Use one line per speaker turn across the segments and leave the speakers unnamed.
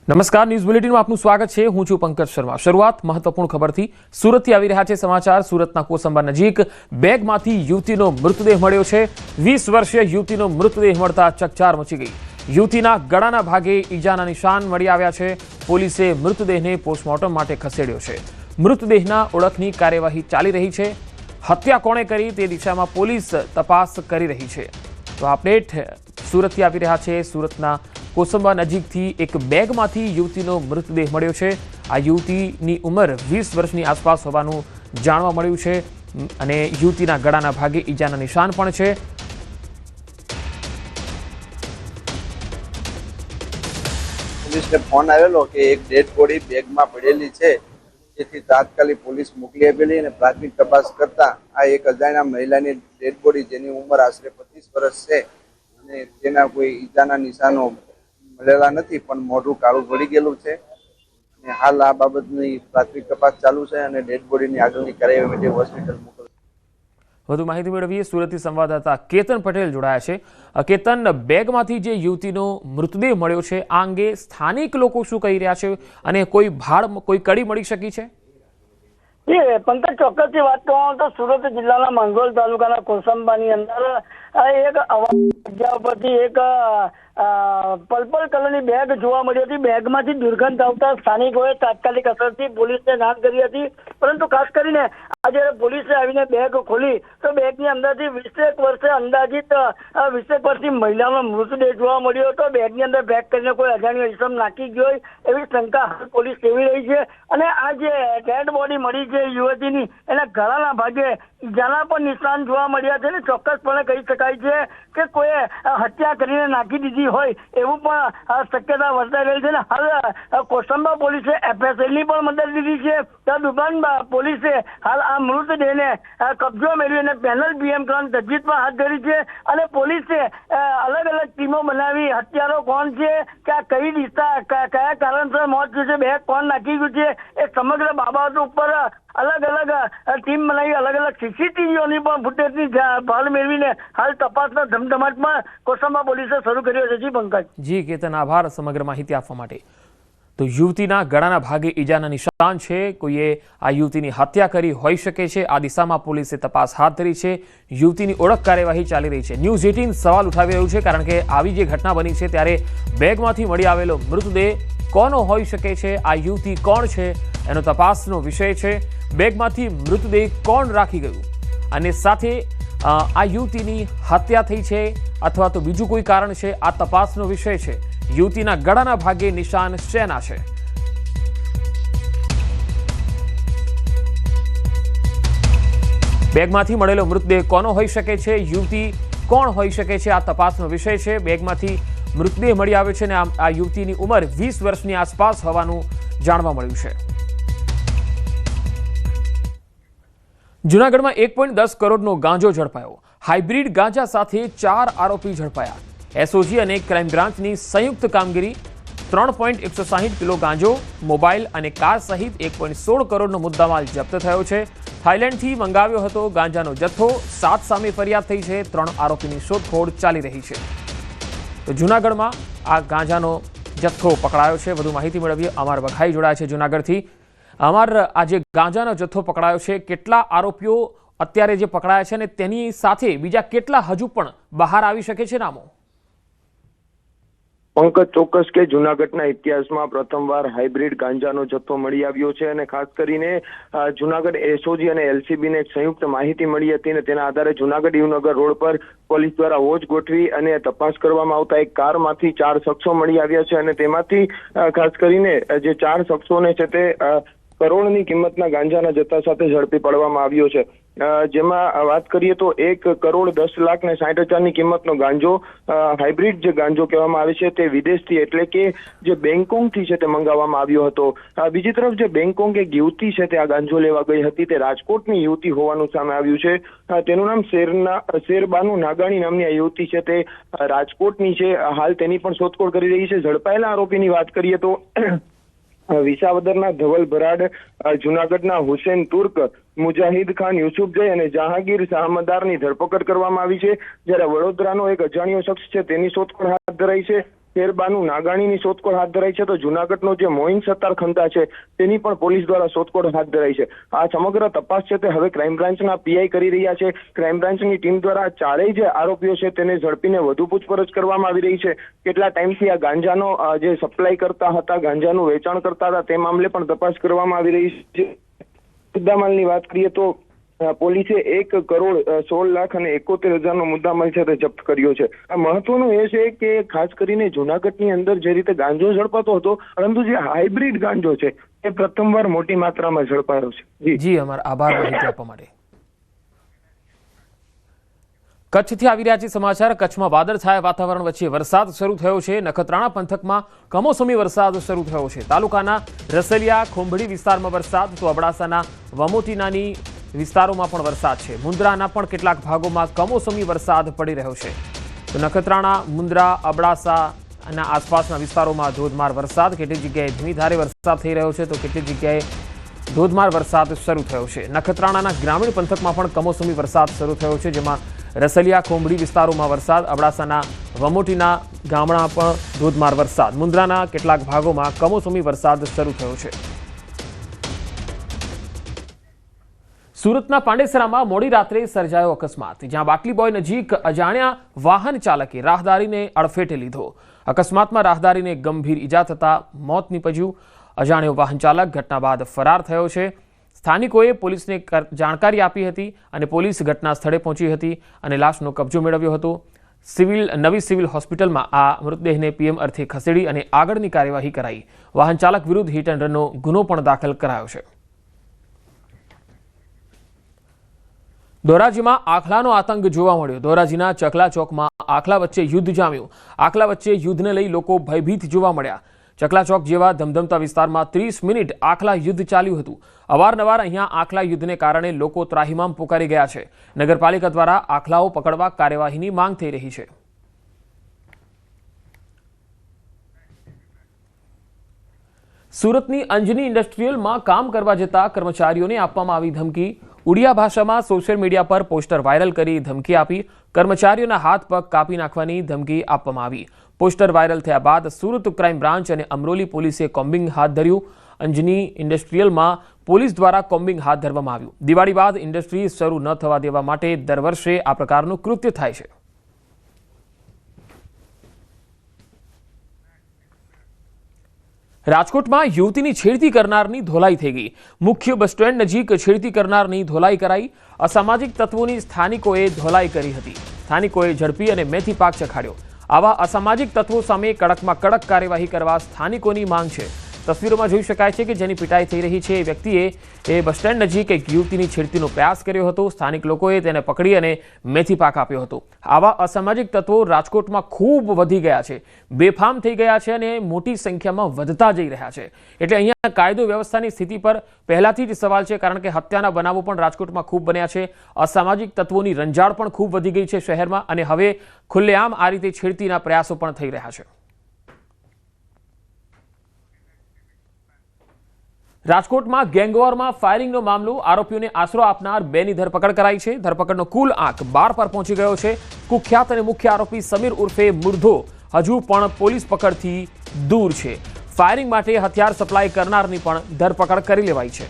નમસ્કાર, ન્યૂઝ બુલેટિનમાં આપનું સ્વાગત છે। હું છું પંકજ શર્મા। શરૂઆત મહત્વપૂર્ણ ખબરથી। સુરતથી આવી રહ્યા છે સમાચાર। સુરતના કોસંબા નજીક બેગમાંથી યુવતીનો મૃતદેહ મળ્યો છે। 20 વર્ષીય યુવતીનો મૃતદેહ મળતા ચકચાર મચી ગઈ। યુવતીના ગળાના ભાગે ઈજાના નિશાન મળી આવ્યા છે। પોલીસે મૃતદેહને પોસ્ટમોર્ટમ માટે ખસેડ્યો છે। મૃતદેહના ઓળખની કાર્યવાહી ચાલી રહી છે। હત્યા કોણે કરી તે દિશામાં પોલીસ તપાસ કરી રહી છે। તો અપડેટ સુરતથી આવી રહ્યા છે। સુરતના કોસંબા નજીકથી એક બેગમાંથી યુવતીનો મૃતદેહ મળ્યો છે। આ યુવતીની ઉંમર 20 વર્ષની આસપાસ હોવાનું જાણવા મળ્યું છે અને યુવતીના ગળાના ભાગે ઈજાના નિશાન પણ છે।
પોલીસને ફોન આવેલો કે એક ડેડ બોડી બેગમાં પડેલી છે, જેથી તાત્કાલિક પોલીસ મોકલી આપેલી અને પ્રાથમિક તપાસ કરતા આ એક અજાણ્યા મહિલાની ડેડ બોડી, જેની ઉંમર આશરે 25 વર્ષ છે અને તેના કોઈ ઈજાના નિશાનો મળેલા નથી, પણ મોઢું કાળું પડી ગયેલું છે અને હાલ આ બાબતની પ્રાથમિક તપાસ ચાલુ છે અને ડેડ બોડીની આગળની કાર્યવાહી માટે હોસ્પિટલ મોકલશે।
વધુ માહિતી મેળવીએ। સુરતથી સંવાદદાતા કેતન પટેલ જોડાયા છે। કેતન, બેગમાંથી જે યુવતીનો મૃતદેહ મળ્યો છે આ અંગે સ્થાનિક લોકો શું કહી રહ્યા છે અને કોઈ કડી મળી શકી છે?
પંકજ, ચોક્કસથી વાત કરવામાં તો સુરત જિલ્લાના માંગરોળ તાલુકાના કોસંબાની અંદર એક જગ્યા પરથી એક પર્પલ કલરની બેગ જોવા મળી હતી। બેગમાંથી દુર્ગંધ આવતા સ્થાનિકોએ તાત્કાલિક અસરથી પોલીસને જાણ કરી હતી, પરંતુ ખાસ કરીને આજે પોલીસે આવીને બેગ ખોલી તો બેગની અંદરથી 20 વર્ષે અંદાજિત 20 વર્ષની મહિલાનો મૃતદેહ જોવા મળ્યો હતો। બેગની અંદર બેગ કરીને કોઈ અજાણ્યો ઇસમ નાખી ગયો હોય એવી શંકા હાલ પોલીસ સેવી રહી છે અને આ જે ડેડ બોડી મળી છે યુવતીની, એના ગળાના ભાગે ઈજાના પણ નિશાન જોવા મળ્યા છે ને ચોક્કસપણે કહી શકાય છે કે કોઈ હત્યા કરીને નાખી દીધી હોય એવું પણ શક્યતા વર્તાઈ રહી છે ને હાલ કોસંબા પોલીસે FSLની પણ મદદ લીધી છે। તદુપરાંત પોલીસે હાલ આ મૃતદેહને કબજો મેળવીને પેનલ PM કરવાની તજવીજ પણ હાથ ધરી છે અને પોલીસે અલગ અલગ ટીમો બનાવી હત્યારો કોણ છે, કે આ કઈ દિશા કયા કારણસર મોત થયું છે, બેગ કોણ નાખી ગયું છે, એ સમગ્ર બાબત ઉપર અલગ અલગ ટીમ બનાવી અલગ અલગ CCTVઓની પણ ફૂટેજની ભાળ મેળવીને હાલ તપાસના ધમધમાટમાં કોસંબા પોલીસે શરૂ કર્યો છે। જી પંકજ।
જી કેતન, આભાર સમગ્ર માહિતી આપવા માટે। તો યુવતીના ગળાના ભાગે ઈજાના નિશાન છે। કોઈએ આ યુવતીની હત્યા કરી હોઈ શકે છે। આ દિશામાં પોલીસે તપાસ હાથ ધરી છે। યુવતીની ઓળખ કાર્યવાહી ચાલી રહી છે। ન્યૂઝ 18 સવાલ ઉઠાવી રહ્યું છે, કારણ કે આવી જે ઘટના બની છે ત્યારે બેગમાંથી મળી આવેલો મૃતદેહ કોનો હોઈ શકે છે, આ યુવતી કોણ છે એનો તપાસનો વિષય છે। બેગમાંથી મૃતદેહ કોણ રાખી ગયું અને સાથે આ યુવતીની હત્યા થઈ છે અથવા તો બીજું કોઈ કારણ છે, આ તપાસનો વિષય છે। યુવતીના ગળાના ભાગે નિશાન શેના છે? બેગમાંથી મળેલો મૃતદેહ કોનો હોઈ શકે છે, યુવતી કોણ હોઈ શકે છે, આ તપાસનો વિષય છે। બેગમાંથી મૃતદેહ મળી આવ્યો છે અને આ યુવતીની ઉંમર 20 વર્ષની આસપાસ હોવાનું જાણવા મળ્યું છે। જૂનાગઢમાં 1.10 કરોડનો ગાંજો ઝડપાયો। હાઇબ્રિડ ગાંજા સાથે 4 આરોપી ઝડપાયા। SOG અને ક્રાઇમ બ્રાન્ચની સંયુક્ત કામગીરી 3.160 કિલો ગાંજો, મોબાઈલ અને કાર સહિત 1.16 કરોડનો મુદ્દામાલ જપ્ત થયો છે। થાઇલેન્ડથી મંગાવ્યો હતો ગાંજાનો જથ્થો। 7 સામે ફરિયાદ થઈ છે। 3 આરોપીની શોધખોળ ચાલી રહી છે। તો જૂનાગઢમાં આ ગાંજાનો જથ્થો પકડાયો છે। વધુ માહિતી મેળવીએ। અમર વઘાઈ જોડાયા છે જૂનાગઢથી। અમર, આજે ગાંજાનો જથ્થો પકડાયો છે, કેટલા આરોપીઓ અત્યારે જે પકડાયા છે અને તેની સાથે બીજા કેટલા હજુ પણ બહાર આવી શકે છે નામો?
પંકજ, ચોક્કસ કે જૂનાગઢના ઇતિહાસમાં પ્રથમવાર હાઇબ્રિડ ગાંજાનો જથ્થો મળી આવ્યો છે અને ખાસ કરીને જૂનાગઢ SOG અને LCB ને એક સંયુક્ત માહિતી મળી હતી અને તેના આધારે જૂનાગઢ યુવનગર રોડ પર પોલીસ દ્વારા વોચ ગોઠવી અને તપાસ કરવામાં આવતા એક કારમાંથી 4 શખ્સો મળી આવ્યા છે અને તેમાંથી ખાસ કરીને જે 4 શખ્સોને છે તે કરોડની કિંમતના ગાંજાના જથ્થા સાથે ઝડપી પાડવામાં આવ્યો છે। જેમાં વાત કરીએ તો 1,10,60,60,000ની કિંમતનો ગાંજો, હાઇબ્રિડ જે ગાંજો કહેવામાં આવે છે તે વિદેશથી એટલે કે જે બેંગકોંગથી છે તે મંગાવવામાં આવ્યો હતો। બીજી તરફ જે બેંગકોંગ એક યુવતી છે તે આ ગાંજો લેવા ગઈ હતી, તે રાજકોટની યુવતી હોવાનું સામે આવ્યું છે। તેનું નામ શેરબાનુ નાગાણી નામની આ યુવતી છે તે રાજકોટની છે। હાલ તેની પણ શોધખોળ કરી રહી છે। ઝડપાયેલા આરોપીની વાત કરીએ તો વિસાવદરના ધવલ ભરાડ, જૂનાગઢના હુસેન તુર્ક, મુજાહિદ ખાન યુસુફજય અને જહાંગીર શાહમદારની ધરપકડ કરવામાં આવી છે। જ્યારે વડોદરાનો એક અજાણ્યો શખ્સ છે તેની શોધખોળ હાથ ધરાઈ છે। શેરબાનુ નાગાણીની શોધખોળ હાથ ધરાઈ છે, તો જૂનાગઢનો જે મોઇન સત્તાર ખંતા છે તેની પણ પોલીસ દ્વારા શોધખોળ હાથ ધરાઈ છે. આ સમગ્ર તપાસ છે તે હવે ક્રાઇમ બ્રાન્ચના પીઆઈ કરી રહ્યા છે. ક્રાઇમ બ્રાન્ચની ટીમ દ્વારા ચારેય જે આરોપીઓ છે તેને ઝડપીને વધુ પૂછપરછ કરવામાં આવી રહી છે. કેટલા ટાઈમથી આ ગાંજાનો જે સપ્લાય કરતા હતા, ગાંજાનું વેચાણ કરતા હતા, તે મામલે પણ તપાસ કરવામાં આવી રહી છે. મુદ્દામાલની વાત કરીએ તો પોલીસે 1,16,71,000 મુદ્દામાલ છે તે જપ્ત કર્યો છે. આ મહત્વનું એ છે કે ખાસ કરીને જૂનાગઢની અંદર જે રીતે ગાંજો ઝડપાતો હતો, પરંતુ જે હાઇબ્રિડ ગાંજો છે એ પ્રથમવાર મોટી માત્રામાં ઝડપાયો છે.
જી અમારો આભાર માહિતી આપવા માટે. કચ્છથી આવી રહ્યા છે સમાચાર. કચ્છમાં વાદળછાયા વાતાવરણ વચ્ચે વરસાદ શરૂ થયો છે. નખત્રાણા પંથકમાં કમોસમી વરસાદ શરૂ થયો છે. તાલુકાના રસલિયા ખોંભડી વિસ્તારમાં વરસાદ, તો અબડાસાના વમોટીનાની વિસ્તારોમાં પણ વરસાદ છે. મુન્દ્રાના પણ કેટલાક ભાગોમાં કમોસમી વરસાદ પડી રહ્યો છે. તો નખત્રાણા, મુન્દ્રા, અબડાસાના આસપાસના વિસ્તારોમાં ધોધમાર વરસાદ, કેટલીક જગ્યાએ ધીમી ધારે વરસાદ થઈ રહ્યો છે, તો કેટલીક જગ્યાએ ધોધમાર વરસાદ શરૂ થયો છે. નખત્રાણાના ગ્રામીણ પંથકમાં પણ કમોસમી વરસાદ શરૂ થયો છે, જેમાં રસલિયા ખોંભડી વિસ્તારોમાં વરસાદ, અબડાસાના વમોટીના ગામડા પણ ધોધમાર વરસાદ, મુન્દ્રાના કેટલાક ભાગોમાં કમોસમી વરસાદ શરૂ થયો છે. સુરતના પાંડેસરામાં મોડી રાત્રે સર્જાયો અકસ્માત, જ્યાં બાટલી બોય નજીક અજાણ્યા વાહન ચાલકે રાહદારીને અડફેટે લીધો. અકસ્માતમાં રાહદારીને ગંભીર ઈજા થતા મોત નીપજ્યું. અજાણ્યો વાહન ચાલક ઘટના બાદ ફરાર થયો છે. સ્થાનિકોએ પોલીસને જાણકારી આપી હતી અને પોલીસ ઘટના સ્થળે પહોંચી હતી અને લાશનો કબજો મેળવ્યો હતો. નવી સિવિલ હોસ્પિટલમાં આ મૃતદેહને પીએમ અર્થે ખસેડી અને આગળની કાર્યવાહી કરાઈ. વાહન ચાલક વિરુદ્ધ હિટ એન્ડ રનનો ગુનો પણ દાખલ કરાયો છે. ધોરાજીમાં આખલાનો આતંક જોવા મળ્યો. ધોરાજીના ચકલા ચોકમાં આખલા વચ્ચે યુદ્ધ જામ્યું. આખલા વચ્ચે યુદ્ધને લઈ લોકો ભયભીત જોવા મળ્યા. ચકલા ચોક જેવા ધમધમતા વિસ્તારમાં 30 મિનિટ આખલા યુદ્ધ ચાલ્યું હતું. અવારનવાર અહીંયા આખલા યુદ્ધને કારણે લોકો ત્રાહિમામ પોકારી ગયા છે. નગરપાલિકા દ્વારા આખલાઓ પકડવા કાર્યવાહીની માંગ થઈ રહી છે. સુરતની અંજની ઇન્ડસ્ટ્રીયલમાં કામ કરવા જતા કર્મચારીઓને આપવામાં આવી ધમકી. ઉડિયા ભાષામાં સોશિયલ મીડિયા પર પોસ્ટર વાયરલ કરી ધમકી આપી કર્મચારીઓના હાથ પગ કાપી નાખવાની ધમકી આપવામાં આવી. પોસ્ટર વાયરલ થયા બાદ સુરત ક્રાઇમ બ્રાન્ચ અને અમરોલી પોલીસે કોમ્બિંગ હાથ ધર્યું. અંજની ઇન્ડસ્ટ્રીયલમાં પોલીસ દ્વારા કોમ્બિંગ હાથ ધરવામાં આવ્યું. દિવાળી બાદ ઇન્ડસ્ટ્રી શરૂ ન થવા દેવા માટે દર વર્ષે આ પ્રકારનું કૃત્ય થાય છે. રાજકોટમાં યુવતીની છેડતી કરનારની ધોલાઈ થઈ ગઈ. મુખ્ય બસ સ્ટેન્ડ નજીક છેડતી કરનારની ધોલાઈ કરાઈ. અસામાજિક તત્વોની સ્થાનિકોએ ધોલાઈ કરી હતી. સ્થાનિકોએ ઝડપી અને મેથી પાક ચખાડ્યો. આવા અસામાજિક તત્વો સામે કડકમાં કડક કાર્યવાહી કરવા સ્થાનિકોની માંગ છે. તસવીરોમાં જોઈ શકાય છે કે જેની પિટાઈ થઈ રહી છે એ વ્યક્તિએ બસ સ્ટેન્ડ નજીક એક યુવતીની છેડતીનો પ્રયાસ કર્યો હતો. સ્થાનિક લોકોએ તેને પકડી અને મેથી પાક આપ્યો હતો. આવા અસામાજિક તત્વો રાજકોટમાં ખૂબ વધી ગયા છે, બેફામ થઈ ગયા છે અને મોટી સંખ્યામાં વધતા જઈ રહ્યા છે. એટલે અહીંયા કાયદો વ્યવસ્થાની સ્થિતિ પર પહેલાથી જ સવાલ છે, કારણ કે હત્યાના બનાવો પણ રાજકોટમાં ખૂબ બન્યા છે. અસામાજિક તત્વોની રંજાડ પણ ખૂબ વધી ગઈ છે શહેરમાં, અને હવે ખુલ્લેઆમ આ રીતે છેડતીના પ્રયાસો પણ થઈ રહ્યા છે. રાજકોટમાં ગેંગવોરમાં ફાયરિંગનો મામલો. આરોપીઓને આશરો આપનાર 2 ની ધરપકડ કરાઈ છે. ધરપકડનો કુલ આંક 12 પર પહોંચી ગયો છે. કુખ્યાત અને મુખ્ય આરોપી સમીર ઉર્ફે મુર્ધો હજુ પણ પોલીસ પકડથી દૂર છે. ફાયરિંગ માટે હથિયાર સપ્લાય કરનારની પણ ધરપકડ કરી લેવાઈ છે.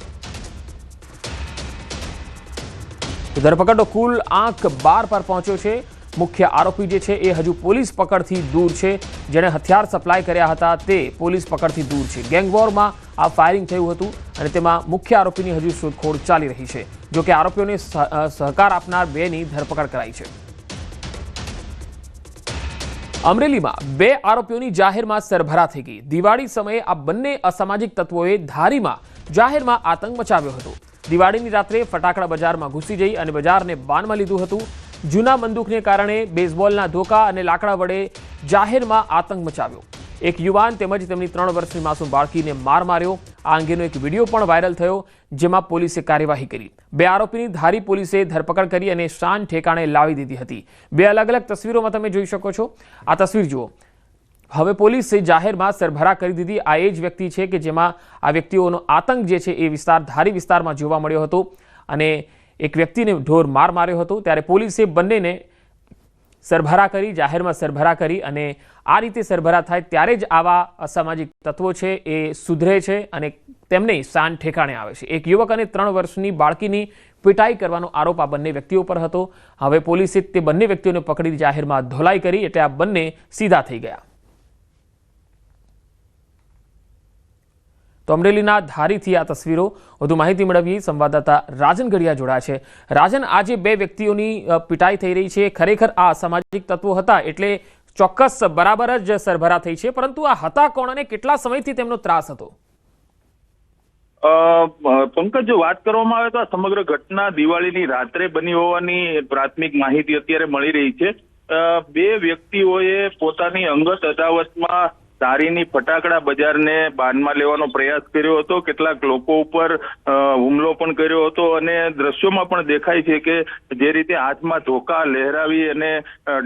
ધરપકડનો કુલ આંક 12 પર પહોંચ્યો છે. મુખ્ય આરોપી જે છે એ હજુ પોલીસ પકડથી દૂર છે. જેણે હથિયાર સપ્લાય કર્યા હતા તે પોલીસ પકડથી દૂર છે. ગેંગવોરમાં આ ફાયરિંગ થયું હતું અને તેમાં મુખ્ય આરોપીની હજુ શોધખોળ ચાલી રહી છે. જો કે આરોપીઓને સહકાર આપનાર 2 ની ધરપકડ કરાઈ છે. અમરેલીમાં 2 આરોપીઓની જાહેરમાં સરભરા થઈ ગઈ. દિવાળી સમયે આ બંને અસામાજિક તત્વોએ ધારીમાં જાહેરમાં આતંક મચાવ્યો હતો. દિવાળીની રાત્રે ફટાકડા બજારમાં ઘૂસી જઈ અને બજારને બાનમાં લીધું હતું. જૂના બંદૂકને કારણે બેઝબોલના ધોકા અને લાકડા વડે જાહેરમાં આતંક મચાવ્યો. એક યુવાન તેમજ તેમની 3 વર્ષની માસૂમ બાળકીને માર માર્યો. આ અંગેનો એક વિડીયો પણ વાયરલ થયો, જેમાં પોલીસે કાર્યવાહી કરી. 2 આરોપીની ધારી પોલીસે ધરપકડ કરી અને શાન ઠેકાણે લાવી દીધી હતી. 2 અલગ અલગ તસવીરોમાં તમે જોઈ શકો છો. આ તસવીર જુઓ. હવે પોલીસે જાહેરમાં સરભરા કરી દીધી. આ એ જ વ્યક્તિ છે કે જેમાં આ વ્યક્તિઓનો આતંક જે છે એ ધારી વિસ્તારમાં જોવા મળ્યો હતો અને એક વ્યક્તિને ઢોર માર માર્યો હતો. ત્યારે પોલીસે બંનેને સરભરા કરી, જાહેરમાં સરભરા કરી અને આ રીતે સરભરા થાય ત્યારે જ આવા અસામાજિક તત્વો છે એ સુધરે છે અને તેમને શાન ઠેકાણે આવે છે। એક યુવક અને 3 વર્ષની બાળકીની પીટાઈ કરવાનો આરોપ આ બંને વ્યક્તિઓ પર હતો। હવે પોલીસે તે બંને વ્યક્તિઓને પકડી જાહેરમાં ધોલાઈ કરી એટલે આ બંને સીધા થઈ ગયા। તો અમરેલીના ધારીથી આ તસવીરો, વધુ માહિતી મેળવીએ સંવાદદાતા રાજન ગઢિયા જોડાયા છે। રાજન, આજે 2 વ્યક્તિઓની પીટાઈ થઈ રહી છે, ખરેખર આ અસામાજિક તત્વો હતા એટલે ચોક્કસ બરાબર જ સરભરા થઈ છે, પરંતુ આ હતા કોણ અને કેટલા સમયથી તેમનો ત્રાસ હતો?
પંકજ, જો વાત કરવામાં આવે તો આ સમગ્ર ઘટના દિવાળીની રાત્રે બની હોવાની પ્રાથમિક માહિતી અત્યારે મળી રહી છે। 2 વ્યક્તિઓએ પોતાની અંગત અદાવતમાં દારીની ફટાકડા બજારને બાનમાં લેવાનો પ્રયાસ કર્યો હતો, કેટલાક લોકો ઉપર હુમલો પણ કર્યો હતો અને દ્રશ્યોમાં પણ દેખાય છે કે જે રીતે હાથમાં ધોકા લહેરાવી અને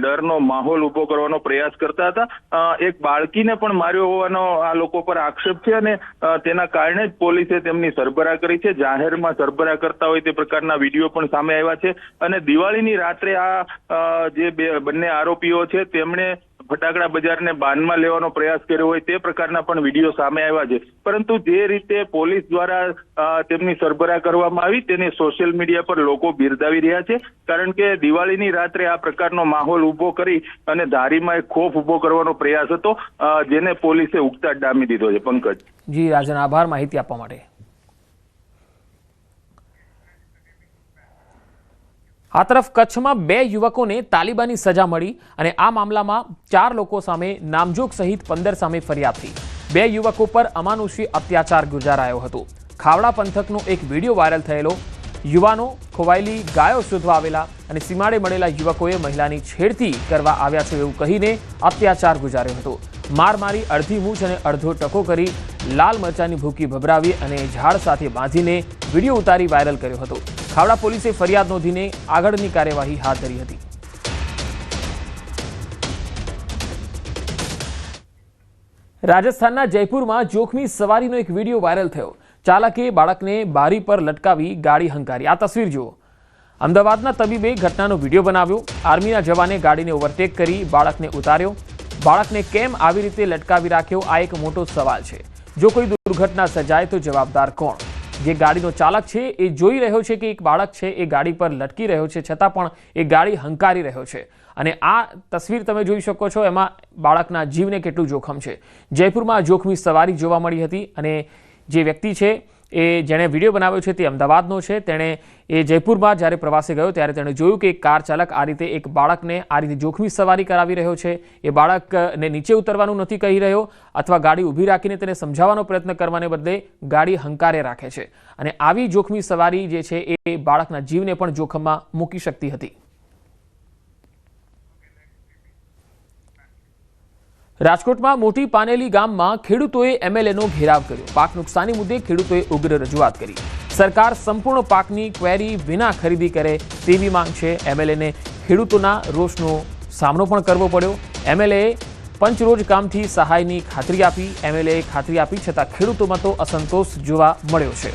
ડરનો માહોલ ઉભો કરવાનો પ્રયાસ કરતા હતા। એક બાળકીને પણ માર્યો હોવાનો આ લોકો પર આક્ષેપ છે અને તેના કારણે જ પોલીસે તેમની સરભરા કરી છે। જાહેરમાં સરભરા કરતા હોય તે પ્રકારના વિડીયો પણ સામે આવ્યા છે અને દિવાળીની રાત્રે આ જે બંને આરોપીઓ છે તેમણે ફટાકડા બજારને બાનમાં લેવાનો પ્રયાસ કર્યો હોય તે પ્રકારના પણ વિડીયો સામે આવ્યા છે, પરંતુ જે રીતે પોલીસ દ્વારા તેમની સરભરા કરવામાં આવી તેને સોશિયલ મીડિયા પર લોકો બિરદાવી રહ્યા છે, કારણ કે દિવાળીની રાત્રે આ પ્રકારનો માહોલ ઉભો કરી અને ધારીમાં એક ખોફ ઉભો કરવાનો પ્રયાસ હતો, જેને પોલીસે ઉગતા જ ડામી દીધો છે। પંકજ
જી રાજન, આભાર માહિતી આપવા માટે। આ તરફ કચ્છમાં 2 યુવકોને તાલિબાની સજા મળી અને આ મામલામાં 4 લોકો સામે નામજોગ સહિત 15 સામે ફરિયાદ થઈ। 2 યુવકો પર અમાનુષી અત્યાચાર ગુજારાયો હતો। ખાવડા પંથકનો એક વિડીયો વાયરલ થયેલો, યુવાનો ખોવાયેલી ગાયો શોધવા આવેલા અને સીમાડે મળેલા યુવકોએ મહિલાની છેડતી કરવા આવ્યા છે એવું કહીને અત્યાચાર ગુજાર્યો હતો। માર મારી અડધી મૂછ અને અડધો ટકો કરી લાલ મરચાની ભૂકી ભભરાવી અને ઝાડ સાથે બાંધીને વિડીયો ઉતારી વાયરલ કર્યો હતો। ખાવડા પોલીસે ફરિયાદ નોંધીને આગળની કાર્યવાહી હાથ ધરી હતી। રાજસ્થાનના જયપુરમાં જોખમી સવારીનો એક વિડીયો વાયરલ થયો। ચાલકે બાળકને બારી પર લટકાવી ગાડી હંકારી। આ તસવીર જુઓ। અમદાવાદના તબીબે ઘટનાનો વિડીયો બનાવ્યો। આર્મીના જવાને ગાડીને ઓવરટેક કરી બાળકને ઉતાર્યો। બાળકને કેમ આવી રીતે લટકાવી રાખ્યો, આ એક મોટો સવાલ છે। જો કોઈ દુર્ઘટના સર્જાય તો જવાબદાર કોણ? જે ગાડીનો ચાલક છે એ જોઈ રહ્યો છે કે એક બાળક છે એ ગાડી પર લટકી રહ્યો છે, છતાં પણ એ ગાડી હંકારી રહ્યો છે અને આ તસવીર તમે જોઈ શકો છો, એમાં બાળકના જીવને કેટલું જોખમ છે। જયપુરમાં જોખમી સવારી જોવા મળી હતી અને જે વ્યક્તિ છે એ જેણે વિડીયો બનાવ્યો છે તે અમદાવાદનો છે। તેણે એ જયપુરમાં જ્યારે પ્રવાસે ગયો ત્યારે તેણે જોયું કે એક કાર ચાલક આ રીતે એક બાળકને આ રીતે જોખમી સવારી કરાવી રહ્યો છે। એ બાળકને નીચે ઉતરવાનું નથી કહી રહ્યો અથવા ગાડી ઊભી રાખીને તેને સમજાવવાનો પ્રયત્ન કરવાને બદલે ગાડી હંકારે રાખે છે અને આવી જોખમી સવારી જે છે એ બાળકના જીવને પણ જોખમમાં મૂકી શકતી હતી। રાજકોટમાં મોટી પાનેલી ગામમાં ખેડૂતોએ એમએલએનો ઘેરાવ કર્યો। પાક નુકસાની મુદ્દે ખેડૂતોએ ઉગ્ર રજૂઆત કરી। સરકાર સંપૂર્ણ પાકની ક્વેરી વિના ખરીદી કરે તેવી માંગ છે। એમએલએને ખેડૂતોના રોષનો સામનો પણ કરવો પડ્યો। એમએલએએ પંચરોજ કામથી સહાયની ખાતરી આપી। એમએલએએ ખાતરી આપી છતાં ખેડૂતોમાં તો અસંતોષ જોવા મળ્યો છે।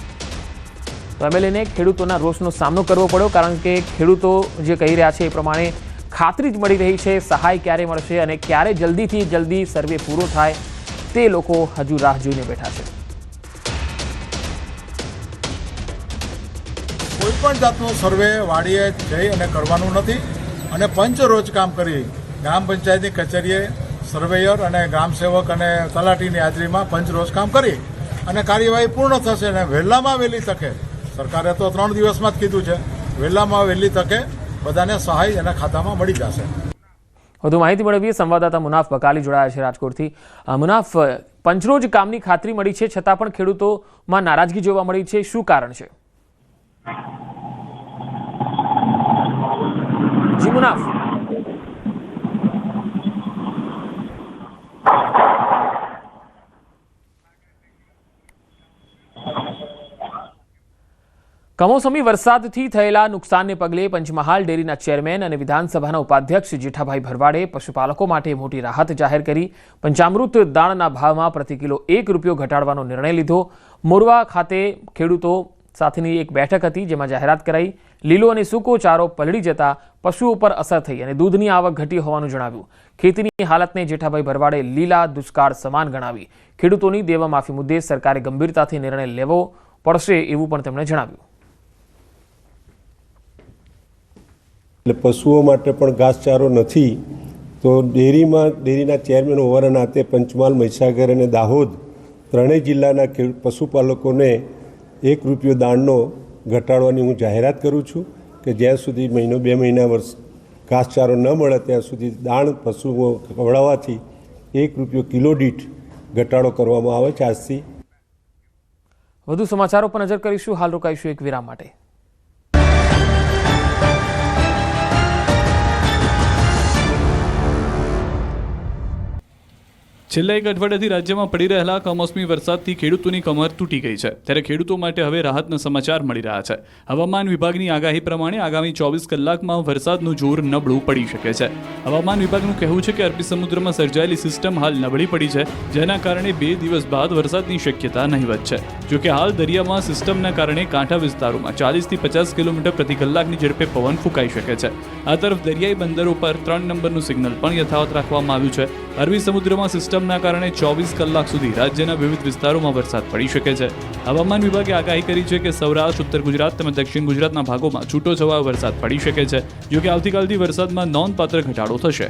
તો એમએલએને ખેડૂતોના રોષનો સામનો કરવો પડ્યો, કારણ કે ખેડૂતો જે કહી રહ્યા છે એ પ્રમાણે ખાતરી જ મળી રહી છે। સહાય ક્યારે મળશે અને ક્યારે જલ્દીથી જલ્દી સર્વે પૂરો થાય તે લોકો હજુ રાહ જોઈને બેઠા છે।
કોઈ પણ જાતનો સર્વે વાડીએ જઈ અને કરવાનું નથી અને પંચરોજ કામ કરી ગ્રામ પંચાયતની કચેરીએ સર્વેયર અને ગ્રામસેવક અને તલાટીની હાજરીમાં પંચરોજ કામ કરી અને કાર્યવાહી પૂર્ણ થશે અને વહેલામાં વહેલી તકે, સરકારે તો 3 દિવસમાં જ કીધું છે, વહેલામાં વહેલી તકે બધાને સહાય એના ખાતામાં મળી જશે।
વધુ માહિતી મેળવીએ સંવાદદાતા મુનાફ બકાલી જોડાયા છે રાજકોટથી। મુનાફ, પંચરોજ કામની ખાતરી મળી છે છતાં પણ ખેડૂતોમાં નારાજગી જોવા મળી છે, શું કારણ છે? જી મુનાફ। કમોસમી વરસાદથી થયેલા નુકસાનને પગલે પંચમહાલ ડેરીના ચેરમેન અને વિધાનસભાના ઉપાધ્યક્ષ જેઠાભાઈ ભરવાડે પશુપાલકો માટે મોટી રાહત જાહેર કરી। પંચામૃત દાણના ભાવમાં પ્રતિ કિલો ₹1 ઘટાડવાનો નિર્ણય લીધો। મોરવા ખાતે ખેડૂતો સાથેની એક બેઠક હતી જેમાં જાહેરાત કરાઈ। લીલો અને સૂકો ચારો પલળી જતા પશુઓ પર અસર થઈ અને દૂધની આવક ઘટી હોવાનું જણાવ્યું. ખેતીની હાલતને જેઠાભાઈ ભરવાડે લીલા દુષ્કાળ સમાન ગણાવી. ખેડૂતોની દેવામાફી મુદ્દે સરકારે ગંભીરતાથી નિર્ણય લેવો પડશે એવું પણ તેમણે જણાવ્યું.
એટલે પશુઓ માટે પણ ઘાસચારો નથી તો ડેરીના ચેરમેન હોવાના નાતે પંચમહાલ, મહીસાગર અને દાહોદ ત્રણેય જિલ્લાના પશુપાલકોને ₹1 દાણનો ઘટાડવાની હું જાહેરાત કરું છું કે જ્યાં સુધી મહિનો 2 મહિના ઘાસચારો ન મળે ત્યાં સુધી દાણ પશુઓ ખવડાવવાથી ₹1 કિલો દીઠ ઘટાડો કરવામાં આવે છે આજથી.
વધુ સમાચારો પર નજર કરીશું. હાલ રોકાઈશું એક વિરામ માટે.
છેલ્લા એક અઠવાડિયાથી રાજ્યમાં પડી રહેલા કમોસમી વરસાદથી ખેડૂતોની કમર તૂટી ગઈ છે. ત્યારે ખેડૂતો માટે હવે રાહતના સમાચાર મળી રહ્યા છે. હવામાન વિભાગની આગાહી પ્રમાણે આગામી 24 કલાકમાં વરસાદનું જોર નબળું પડી શકે છે. હવામાન વિભાગનું કહેવું છે કે અરબી સમુદ્રમાં સર્જાયેલી સિસ્ટમ હાલ નબળી પડી છે, જેના કારણે 2 દિવસ બાદ વરસાદની શક્યતા નહીવત છે. જોકે હાલ દરિયામાં સિસ્ટમના કારણે કાંઠા વિસ્તારોમાં 40 થી 50 કિલોમીટર પ્રતિ કલાકની ઝડપે પવન ફૂંકાઈ શકે છે. આ તરફ દરિયાઈ બંદરો પર 3 નંબરનું સિગ્નલ પણ યથાવત રાખવામાં આવ્યું છે. અરબી સમુદ્રમાં સિસ્ટમના કારણે 24 કલાક સુધી રાજ્યના વિવિધ વિસ્તારોમાં વરસાદ પડી શકે છે. હવામાન વિભાગે આગાહી કરી છે કે સૌરાષ્ટ્ર, ઉત્તર ગુજરાત તેમજ દક્ષિણ ગુજરાતના ભાગોમાં છૂટોછવાયો વરસાદ પડી શકે છે. જોકે આવતીકાલથી વરસાદમાં નોંધપાત્ર ઘટાડો થશે.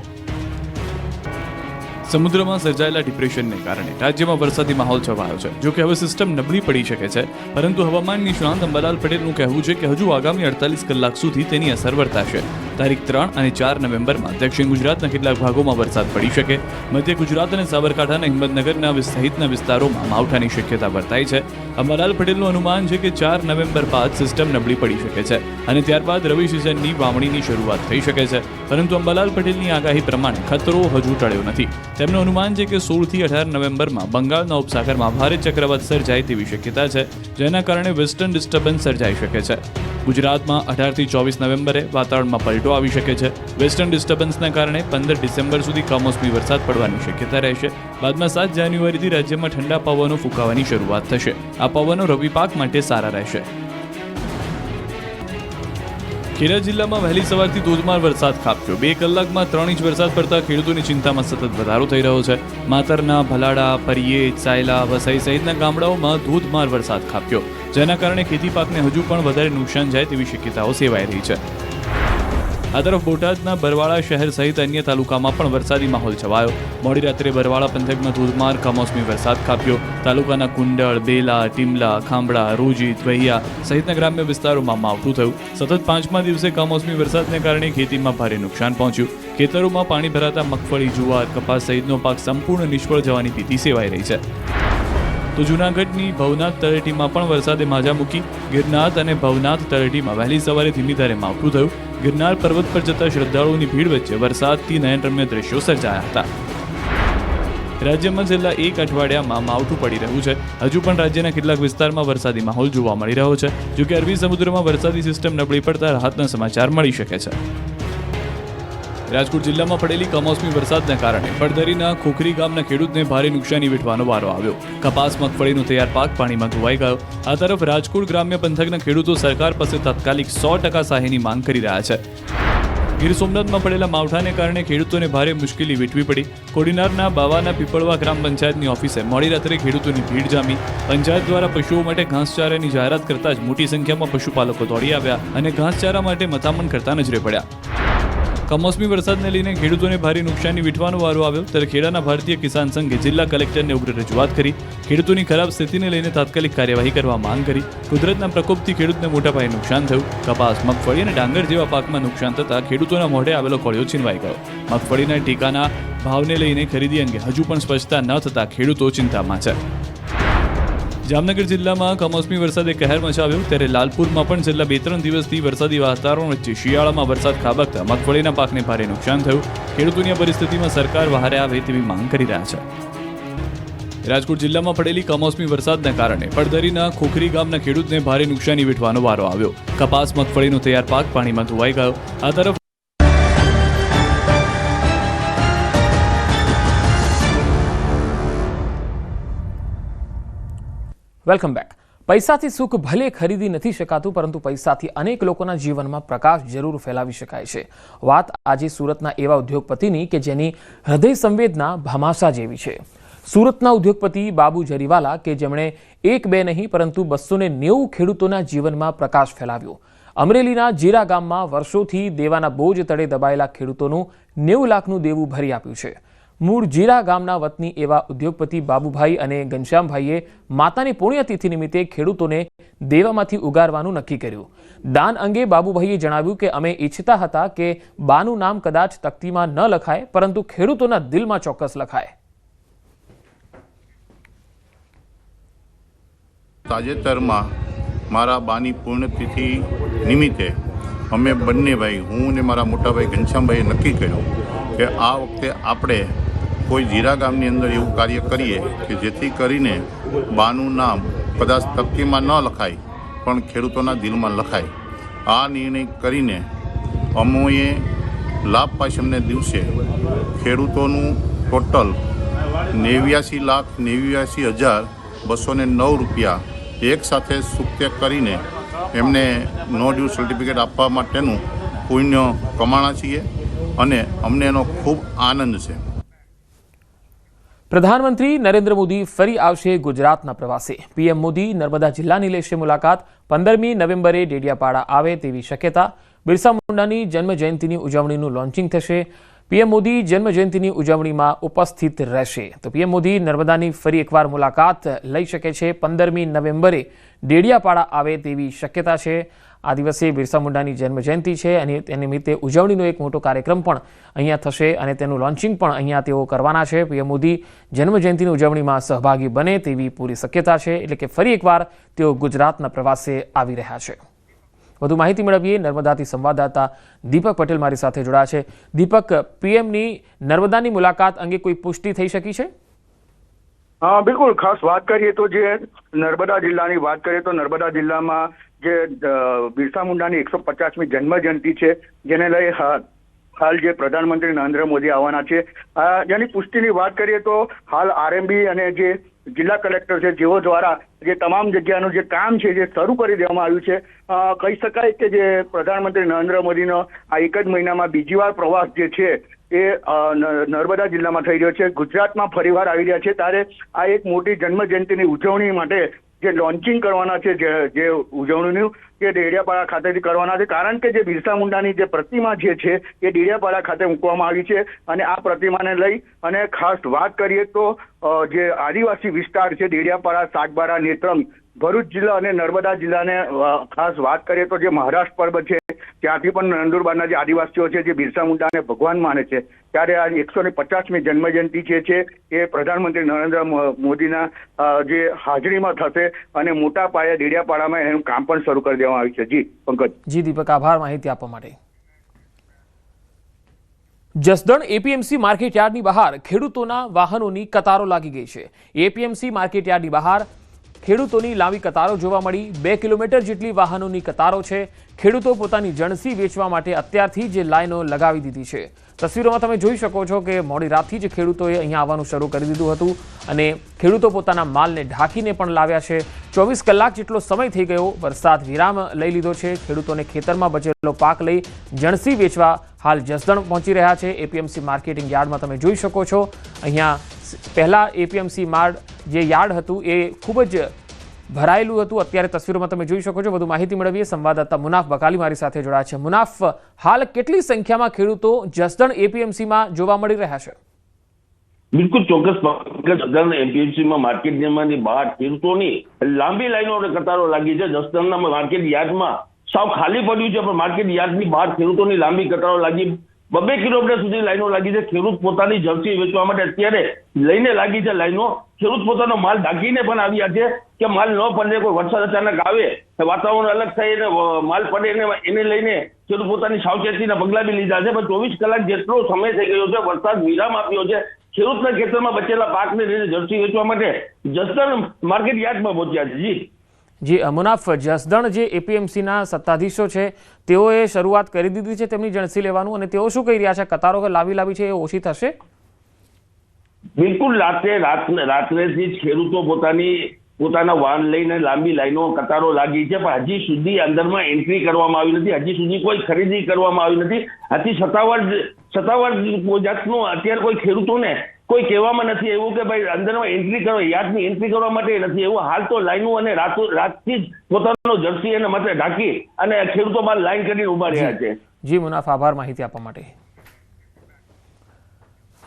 સમુદ્રમાં સર્જાયેલા ડિપ્રેશનને કારણે રાજ્યમાં વરસાદી માહોલ છવાયો છે. જોકે હવે સિસ્ટમ નબળી પડી શકે છે, પરંતુ હવામાન નિષ્ણાંત અંબાલાલ પટેલનું કહેવું છે કે હજુ આગામી 48 કલાક સુધી તેની અસર વર્તાશે. તારીખ 3 અને 4 નવેમ્બરમાં દક્ષિણ ગુજરાતના કેટલાક ભાગોમાં વરસાદ પડી શકે. મધ્ય ગુજરાત અને સાબરકાંઠાના હિંમતનગરના સહિતના વિસ્તારોમાં માવઠાની શક્યતા વર્તાય છે. અંબાલાલ પટેલનું અનુમાન છે કે 4 નવેમ્બર બાદ સિસ્ટમ નબળી પડી શકે છે અને ત્યારબાદ રવિ સિઝનની વાવણીની શરૂઆત થઈ શકે છે. પરંતુ અંબાલાલ પટેલની આગાહી પ્રમાણે ખતરો હજુ ટળ્યો નથી. તેમનું અનુમાન છે કે 16 થી 18 નવેમ્બરમાં બંગાળના ઉપસાગરમાં ભારે ચક્રવાત સર્જાય તેવી શક્યતા છે, જેના કારણે વેસ્ટર્ન ડિસ્ટર્બન્સ સર્જાઈ શકે છે. ગુજરાતમાં 18 થી 24 નવેમ્બરે વાતાવરણમાં પલટો આવી શકે છે. વેસ્ટર્ન ડિસ્ટર્બન્સના કારણે 15 ડિસેમ્બર સુધી કમોસમી વરસાદ પડવાની શક્યતા રહેશે. બાદમાં 7 જાન્યુઆરીથી રાજ્યમાં ઠંડા પવનો ફૂંકાવાની શરૂઆત થશે. આ પવનો રવિ પાક માટે સારા રહેશે. ખેડા જિલ્લામાં વહેલી સવારથી ધોધમાર વરસાદ ખાબક્યો. 2 કલાકમાં 3 ઇંચ વરસાદ પડતા ખેડૂતોની ચિંતામાં સતત વધારો થઈ રહ્યો છે. માતરના, ભલાડા, પરિયેજ, સાયલા, વસાઈ સહિતના ગામડાઓમાં ધોધમાર વરસાદ ખાબક્યો, જેના કારણે ખેતી પાકને હજુ પણ વધારે નુકસાન જાય તેવી શક્યતાઓ સેવાઈ રહી છે. આ તરફ બોટાદના બરવાળા શહેર સહિત અન્ય તાલુકામાં પણ વરસાદી માહોલ છવાયો. મોડી રાત્રે બરવાળા પંથકમાં ધોધમાર કમોસમી વરસાદ ખાબક્યો. તાલુકાના કુંડળ, બેલા, ટીમલા, ખાંભળા, રોજીત, વહિયા સહિતના ગ્રામ્ય વિસ્તારોમાં માવઠું થયું. સતત 5મા દિવસે કમોસમી વરસાદને કારણે ખેતીમાં ભારે નુકસાન પહોંચ્યું. ખેતરોમાં પાણી ભરાતા મગફળી, જુવાર, કપાસ સહિતનો પાક સંપૂર્ણ નિષ્ફળ જવાની ભીતિ સેવાઈ રહી છે. તો જૂનાગઢની ભવનાથ તળેટીમાં પણ વરસાદે માજા મૂકી. ગિરનાર અને ભવનાથ તળેટીમાં વહેલી સવારે ધીમી ધારે માવઠું થયું. ગિરનાર પર્વત પર જતા શ્રદ્ધાળુઓની ભીડ વચ્ચે વરસાદથી નયનરમ્ય દ્રશ્યો સર્જાયા હતા. રાજ્યમાં છેલ્લા 1 અઠવાડિયામાં માવઠું પડી રહ્યું છે. હજુ પણ રાજ્યના કેટલાક વિસ્તારમાં વરસાદી માહોલ જોવા મળી રહ્યો છે. જોકે અરબી સમુદ્રમાં વરસાદી સિસ્ટમ નબળી પડતા રાહતના સમાચાર મળી શકે છે. રાજકોટ જિલ્લામાં પડેલી કમોસમી વરસાદના કારણે પડદરીના ખોખરી ગામના ખેડૂતને ભારે નુકસાની વેઠવાનો વારો આવ્યો. કપાસ, મગફળીનો તૈયાર પાક પાણીમાં ધોવાઈ ગયો. આ તરફ રાજકોટ ગ્રામ્ય પંથકના ખેડૂતો સરકાર પાસે તાત્કાલિક 100% સહાયની માંગ કરી રહ્યા છે. ગીર સોમનાથમાં પડેલા માવઠાને કારણે ખેડૂતોને ભારે મુશ્કેલી વેઠવી પડી. કોડીનારના બાવાના પીપળવા ગ્રામ પંચાયતની ઓફિસે મોડી રાત્રે ખેડૂતોની ભીડ જામી. પંચાયત દ્વારા પશુઓ માટે ઘાસચારાની જાહેરાત કરતા જ મોટી સંખ્યામાં પશુપાલકો દોડી આવ્યા અને ઘાસચારા માટે મથામણ કરતા નજરે પડ્યા. કમોસમી વરસાદને લઈને ખેડૂતોને ભારે નુકસાની વેઠવાનો વારો આવ્યો. ત્યારે ખેડાના ભારતીય કિસાન સંઘે જિલ્લા કલેક્ટરને ઉગ્ર રજૂઆત કરી. ખેડૂતોની ખરાબ સ્થિતિને લઈને તાત્કાલિક કાર્યવાહી કરવા માંગ કરી. કુદરતના પ્રકોપથી ખેડૂતને મોટા પાયે નુકસાન થયું. કપાસ, મગફળી અને ડાંગર જેવા પાકમાં નુકસાન થતાં ખેડૂતોના મોઢે આવેલો કોળિયો છીનવાઈ ગયો. મગફળીના ટેકાના ભાવને લઈને ખરીદી અંગે હજુ પણ સ્પષ્ટતા ન થતાં ખેડૂતો ચિંતામાં છે. જામનગર જિલ્લામાં કમોસમી વરસાદે કહેર મચાવ્યો. ત્યારે લાલપુરમાં પણ છેલ્લા 2-3 દિવસથી વરસાદી વાતાવરણ વચ્ચે શિયાળામાં વરસાદ ખાબકતા મગફળીના પાકને ભારે નુકસાન થયું. ખેડૂતોની આ પરિસ્થિતિમાં સરકાર વહારે આવે તેવી માંગ કરી રહ્યા છે. રાજકોટ જિલ્લામાં પડેલી કમોસમી વરસાદના કારણે પડદરીના ખોખરી ગામના ખેડૂતને ભારે નુકસાની વેઠવાનો વારો આવ્યો. કપાસ, મગફળીનો તૈયાર પાક પાણીમાં ધોવાઈ ગયો. આ તરફ
વેલકમ બેક. પૈસાથી સુખ ભલે ખરીદી નથી શકાતું, પરંતુ પૈસાથી અનેક લોકોના જીવનમાં પ્રકાશ જરૂર ફેલાવી શકાય છે. વાત આજે સુરતના એવા ઉદ્યોગપતિની કે જેની હૃદય સંવેદના ભામાશા જેવી છે. સુરતના ઉદ્યોગપતિ બાબુ જરીવાલા કે જેમણે એક બે નહીં પરંતુ 290 ખેડૂતોના જીવનમાં પ્રકાશ ફેલાવ્યો. અમરેલીના જીરા ગામમાં વર્ષોથી દેવાના બોજ તળે દબાયેલા ખેડૂતોનું 90 લાખનું દેવું ભરી આપ્યું છે. મૂળ જીરા ગામના વતની એવા ઉદ્યોગપતિ બાબુભાઈ અને ઘનશ્યામભાઈએ માતાની પુણ્યતિથિ નિમિત્તે ખેડૂતોને દેવામાંથી ઉગારવાનું નક્કી કર્યું. દાન અંગે બાબુભાઈએ જણાવ્યું કે અમે ઈચ્છતા હતા કે બાનું નામ કદાચ તકતીમાં ન લખાય, પરંતુ ખેડૂતોના દિલમાં ચોક્કસ લખાય.
તાજેતરમાં મારા બાની પૂર્ણતિથિ નિમિત્તે અમે બંને ભાઈ, હું અને મારા મોટા ભાઈ ઘનશ્યામભાઈએ નક્કી કર્યું કે આ વખતે આપણે કોઈ જીરા ગામની અંદર એવું કાર્ય કરીએ કે જેથી કરીને બાનું નામ કદાચ તકતીમાં ન લખાય પણ ખેડૂતોના દિલમાં લખાય. આ નિર્ણય કરીને અમોએ લાભ પાચમને દિવસે ખેડૂતોનું ટોટલ 89,89,209 રૂપિયા એક સાથે સુક્તે કરીને એમને નો ડ્યુ સર્ટિફિકેટ આપવા માટેનું પુણ્ય કમાણા છીએ અને અમને એનો ખૂબ આનંદ છે.
પ્રધાનમંત્રી નરેન્દ્ર મોદી ફરી આવશે ગુજરાતના પ્રવાસે. પીએમ મોદી નર્મદા જિલ્લાની લેશે મુલાકાત. 15મી નવેમ્બરે ડેડિયાપાડા આવે તેવી શક્યતા. બિરસા મુંડાની જન્મજયંતિની ઉજવણીનું લોન્ચિંગ થશે. પીએમ મોદી જન્મજયંતિની ઉજવણીમાં ઉપસ્થિત રહેશે. તો પીએમ મોદી નર્મદાની ફરી એકવાર મુલાકાત લઈ શકે છે. 15મી નવેમ્બરે ડેડિયાપાડા આવે તેવી શક્યતા છે. આ દિવસે બિરસા મુંડાની જન્મજયંતિ છે અને તે નિમિત્તે ઉજવણીનો એક મોટો કાર્યક્રમ પણ અહીંયા થશે અને તેનું લોન્ચિંગ પણ અહીંયા તેઓ કરવાના છે. પીએમ મોદી જન્મજયંતિની ઉજવણીમાં સહભાગી બને તેવી પૂરી શક્યતા છે. એટલે કે ફરી એકવાર તેઓ ગુજરાતના પ્રવાસે આવી રહ્યા છે. વધુ માહિતી મેળવીએ નર્મદાથી સંવાદદાતા દીપક પટેલ મારી સાથે જોડાયા છે. દીપક, પીએમની નર્મદાની મુલાકાત અંગે કોઈ પુષ્ટિ થઈ શકી છે?
હા, બિલકુલ. ખાસ વાત કરીએ તો જે નર્મદા જિલ્લાની વાત કરીએ તો નર્મદા જિલ્લામાં જે બિરસા મુંડાની 150મી જન્મજયંતિ છે, જેને લઈ હાલ જે પ્રધાનમંત્રી નરેન્દ્ર મોદી આવવાના છે, જેની પુષ્ટિની વાત કરીએ તો હાલ આરએમબી અને જે જિલ્લા કલેક્ટર છે જેઓ દ્વારા જે તમામ જગ્યાનું જે કામ છે જે શરૂ કરી દેવામાં આવ્યું છે. કહી શકાય કે જે પ્રધાનમંત્રી નરેન્દ્ર મોદીનો આ એક જ મહિનામાં બીજી વાર પ્રવાસ જે છે એ નર્મદા જિલ્લામાં થઈ રહ્યો છે. ગુજરાતમાં ફરીવાર આવી રહ્યા છે ત્યારે આ એક મોટી જન્મજયંતિની ઉજવણી માટે જે લોન્ચિંગ કરવાના છે જે ઉજવણીનું કે ડેડિયાપાડા ખાતેથી કરવાના છે. કારણ કે જે બિરસા મુંડાની જે પ્રતિમા જે છે એ ડેડિયાપાડા ખાતે મૂકવામાં આવી છે અને આ પ્રતિમાને લઈ અને ખાસ વાત કરીએ તો જે આદિવાસી વિસ્તાર છે ડેડિયાપાડા, સાગબારા, નેત્રંગ, ભરૂચ જિલ્લા અને નર્મદા જિલ્લાને ખાસ વાત કરીએ તો જે મહારાષ્ટ્ર પર્વત છે ત્યાંથી પણ નંદુરબારના જે આદિવાસીઓ છે જે બિરસા મુંડાને ભગવાન માને છે, ત્યારે આ 150મી જન્મજયંતિ જે છે એ પ્રધાનમંત્રી નરેન્દ્ર મોદીના જે હાજરીમાં થશે અને મોટા પાયે ડેડિયાપાડામાં એનું કામ પણ શરૂ કરી દેવામાં આવ્યું છે. જી પંકજ.
જી દીપક, આભાર માહિતી આપવા માટે. જસદણ એપીએમસી માર્કેટયાર્ડની બહાર ખેડૂતોના વાહનોની કતારો લાગી ગઈ છે. એપીએમસી માર્કેટયાર્ડની બહાર ખેડૂતોની લાંબી કતારો જોવા મળી. 2 કિલોમીટર જેટલી વાહનોની કતારો છે. ખેડૂતો પોતાની જણસી વેચવા માટે અત્યારથી જ લાઈનો લગાવી દીધી છે. તસવીરોમાં તમે જોઈ શકો છો કે મોડી રાતથી જ ખેડૂતોએ અહીંયા આવવાનું શરૂ કરી દીધું હતું અને ખેડૂતો પોતાના માલને ઢાંકીને પણ લાવ્યા છે. 24 કલાક જેટલો સમય થઈ ગયો. વરસાદ વિરામ લઈ લીધો છે. ખેડૂતોને ખેતરમાં બચેલો પાક લઈ જણસી વેચવા હાલ જસદણ પહોંચી રહ્યા છે. એપીએમસી માર્કેટિંગ યાર્ડમાં તમે જોઈ શકો છો અહીંયા પહેલા એપીએમસી જે યાર્ડ હતું એ ખૂબ જ ભરાયેલું હતું. અત્યારે તસવીરોમાં તમે જોઈ શકો છો. વધુ માહિતી મેળવીએ સંવાદદાતા મુનાફ બકાલી મારી સાથે જોડાયા છે. મુનાફ, હાલ કેટલી સંખ્યામાં ખેડૂતો જસદણ એપીએમસીમાં જોવા મળી રહ્યા છે?
બિલકુલ ચોક્કસ. જસદણ એપીએમસીમાં માર્કેટ યાર્ડની બહાર ખેડૂતોની લાંબી લાઈનો અને કતારો લાગી છે. જસદણના માર્કેટ યાર્ડમાં સાવ ખાલી પડ્યું છે, પણ માર્કેટ યાર્ડની બહાર ખેડૂતોની લાંબી કતારો લાગી 2 કિલોમીટર સુધી લાઈનો લાગી છે. ખેડૂત પોતાની જર્સી વેચવા માટે અત્યારે લઈને લાગી છે લાઈનો. ખેડૂત પોતાનો માલ ઢાંકીને પણ આવ્યા છે કે માલ ન પડે, કોઈ વરસાદ અચાનક આવે, વાતાવરણ અલગ થાય ને માલ પડે એને લઈને ખેડૂત પોતાની સાવચેતીના પગલાં બી લીધા છે. પણ 24 કલાક જેટલો સમય થઈ ગયો છે, વરસાદ વિરામ આપ્યો છે. ખેડૂતના ખેતરમાં બચેલા પાકને લઈને જર્સી વેચવા માટે જસદણ માર્કેટ યાર્ડમાં પહોંચ્યા છે.
જી મુનાફ, જસદણ જે એપીએમસીના સત્તાધીશો છે તેઓએ શરૂઆત કરી દીધી છે તેમની જણસી લેવાનું, અને તેઓ શું કહી રહ્યા છે? કતારો લાવી છે એ ઓછી થશે?
બિલકુલ રાત્રેથી જ ખેડૂતો પોતાની પોતાના વાહન લઈને લાંબી લાઈનો કતારો લાગી છે, પણ હજી સુધી અંદરમાં એન્ટ્રી કરવામાં આવી નથી. હજી સુધી કોઈ ખરીદી કરવામાં આવી નથી. આથી સત્તાવાર જાતનું અત્યારે કોઈ ખેડૂતોને કોઈ કહેવામાં નથી એવું કે ભાઈ અંદરમાં એન્ટ્રી કરો, યાર્ડની એન્ટ્રી કરવા માટે નથી એવું. હાલ તો લાઈનો અને રાતથી જ પોતાનો જર્સી અને માત્ર ઢાંકી અને ખેડૂતો બહાર લાઈન કરીને ઉભા રહ્યા છે.
જી મુનાફ, આભાર માહિતી આપવા માટે.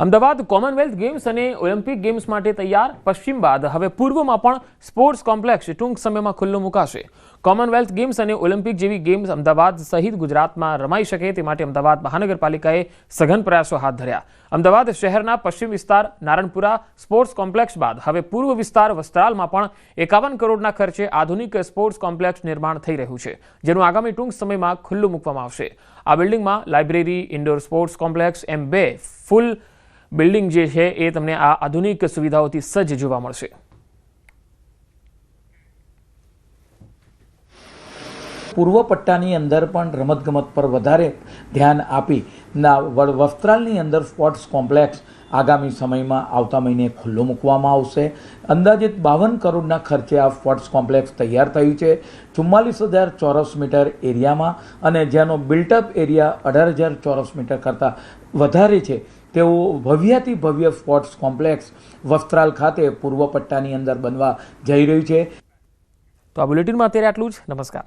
અમદાવાદ કોમનવેલ્થ ગેમ્સ અને ઓલિમ્પિક ગેમ્સ માટે તૈયાર. પશ્ચિમ બાદ હવે પૂર્વમાં પણ સ્પોર્ટ્સ કોમ્પ્લેક્સ ટૂંક સમયમાં ખુલ્લું મુકાશે. કોમનવેલ્થ ગેમ્સ અને ઓલિમ્પિક જેવી ગેમ્સ અમદાવાદ સહિત ગુજરાતમાં રમાઈ શકે તે માટે અમદાવાદ મહાનગરપાલિકાએ સઘન પ્રયાસો હાથ ધર્યા. અમદાવાદ શહેરના પશ્ચિમ વિસ્તાર નારણપુરા સ્પોર્ટ્સ કોમ્પ્લેક્સ બાદ હવે પૂર્વ વિસ્તાર વસ્ત્રાલમાં પણ 51 કરોડના ખર્ચે આધુનિક સ્પોર્ટ્સ કોમ્પ્લેક્સ નિર્માણ થઈ રહ્યું છે, જેનું આગામી ટૂંક સમયમાં ખુલ્લું મૂકવામાં આવશે. આ બિલ્ડિંગમાં લાઇબ્રેરી, ઇન્ડોર સ્પોર્ટ્સ કોમ્પ્લેક્સ એમ 2 ફૂલ બિલ્ડિંગ જે છે એ તમને આ આધુનિક સુવિધાઓથી સજ્જ જોવા મળશે.
પૂર્વ પટ્ટાની અંદર પણ રમતગમત પર વધારે ધ્યાન આપી વસ્ત્રાલની અંદર સ્પોર્ટ્સ કોમ્પ્લેક્સ આગામી સમયમાં આવતા મહિને ખુલ્લો મૂકવામાં આવશે. અંદાજિત 52 કરોડના ખર્ચે આ સ્પોર્ટ્સ કોમ્પ્લેક્સ તૈયાર થયું છે. 44,000 ચોરસ મીટર એરિયામાં અને જેનો બિલ્ટઅપ એરિયા 18,000 ચોરસ મીટર કરતાં વધારે છે તેવું ભવ્યાતિ ભવ્ય સ્પોર્ટ્સ કોમ્પ્લેક્સ વસ્ત્રાલ ખાતે પૂર્વ પટ્ટાની અંદર બનવા જઈ રહ્યું છે.
તો આ બુલેટિનમાં અત્યારે આટલું જ. નમસ્કાર.